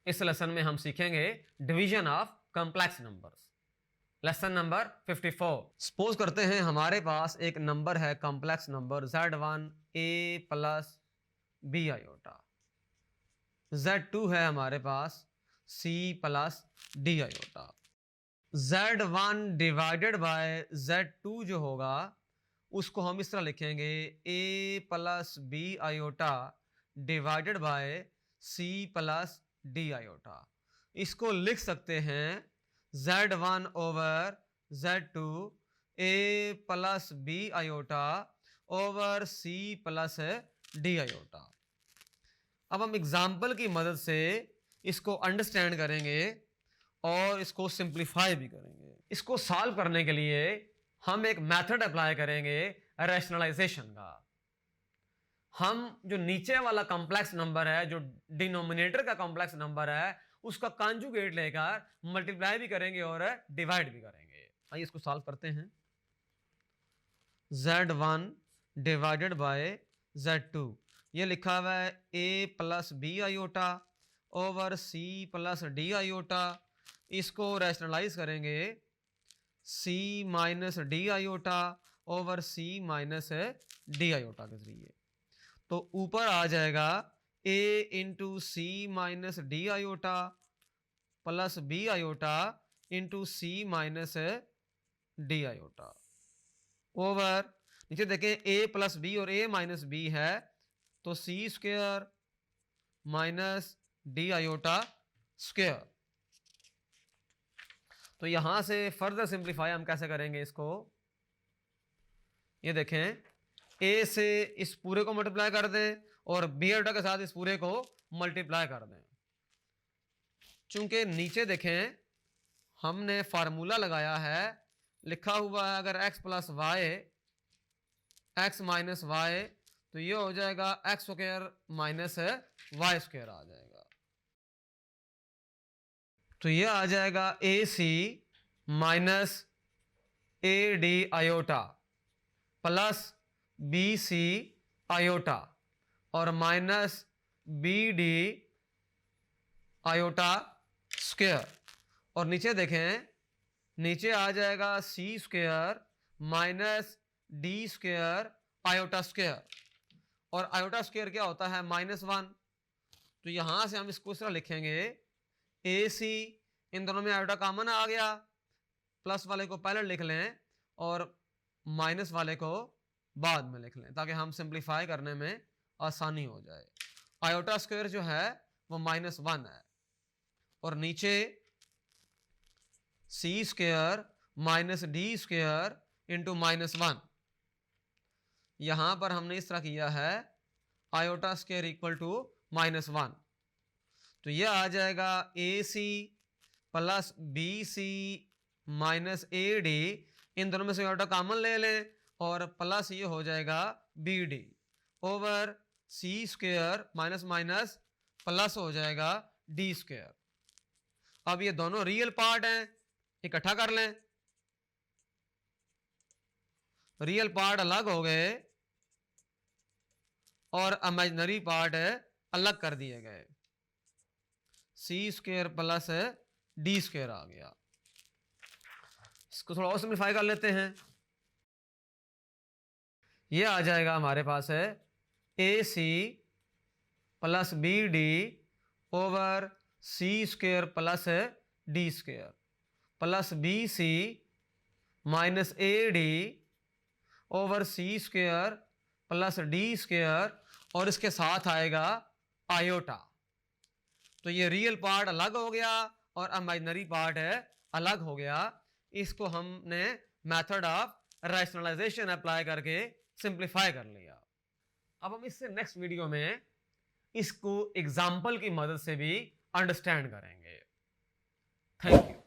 इस लेसन में हम सीखेंगे division of complex numbers. Lesson number 54। Suppose करते हैं हमारे पास एक नंबर है complex number Z1 A plus B iota, Z2 है हमारे पास C plus D iota. Z1 divided by Z2 जो होगा उसको हम इस तरह लिखेंगे A plus B iota divided by C plus D iota. इसको लिख सकते हैं Z1 over Z2 A plus B iota over C plus D iota. अब हम एग्जाम्पल की मदद से इसको अंडरस्टैंड करेंगे और इसको सिंप्लीफाई भी करेंगे। इसको सॉल्व करने के लिए हम एक मेथड अप्लाई करेंगे रैशनलाइजेशन का। हम जो नीचे वाला कॉम्प्लेक्स नंबर है, जो डिनोमिनेटर का कॉम्प्लेक्स नंबर है, उसका कॉन्जुगेट लेकर मल्टीप्लाई भी करेंगे और डिवाइड भी करेंगे। आइए इसको सॉल्व करते हैं। Z1 डिवाइडेड बाय Z2, ये लिखा हुआ है A plus B iota over C plus D iota. इसको रैशनलाइज करेंगे C minus D iota over C minus D iota के जरिए। तो ऊपर आ जाएगा A into C minus D iota plus B iota into C minus D iota over नीचे देखें A plus B और A माइनस B है तो C square minus D iota square. तो यहां से फर्दर सिंप्लीफाई हम कैसे करेंगे इसको, ये देखें A से इस पूरे को मल्टीप्लाई कर दें और B आयोटा के साथ इस पूरे को मल्टीप्लाई कर दें। चूंकि नीचे देखें हमने फार्मूला लगाया है, लिखा हुआ है अगर x plus Y x minus Y तो ये हो जाएगा x square minus Y square आ जाएगा। तो ये आ जाएगा AC minus AD iota plus BC iota और माइनस BD आयोटा स्क्वायर। और नीचे देखें नीचे आ जाएगा C square minus D square iota square और आयोटा स्क्वायर क्या होता है -1। तो यहां से हम इसको इस तरह लिखेंगे AC, इन दोनों में आयोटा कॉमन आ गया, प्लस वाले को पहले लिख लें और माइनस वाले को बाद में लिख लें ताकि हम सिंप्लीफाई करने में आसानी हो जाए। आयोटा स्क्वायर जो है वो -1 है और नीचे C square minus D square into -1। यहां पर हमने इस तरह किया है आयोटा स्क्वायर इक्वल टू -1। तो यह आ जाएगा AC plus BC minus AD, इन दोनों में से आयोटा कॉमन ले लें और प्लस ये हो जाएगा BD over C square minus minus plus हो जाएगा D स्क्वायर। अब ये दोनों रियल पार्ट हैं, इकट्ठा कर लें। रियल पार्ट अलग हो गए और इमेजिनरी पार्ट अलग कर दिए गए। C square plus D square आ गया। इसको थोड़ा और सिंप्लीफाई कर लेते हैं। ये आ जाएगा हमारे पास है AC plus BD over C square plus D square plus BC minus AD over C square plus D square और इसके साथ आएगा आयोटा। तो ये रियल पार्ट अलग हो गया और इमेजिनरी पार्ट अलग हो गया। इसको हमने मेथड ऑफ रैशनलाइजेशन अप्लाई करके सिंप्लीफाई कर लिया। अब हम इससे नेक्स्ट वीडियो में इसको एग्जाम्पल की मदद से भी अंडरस्टैंड करेंगे। Thank you.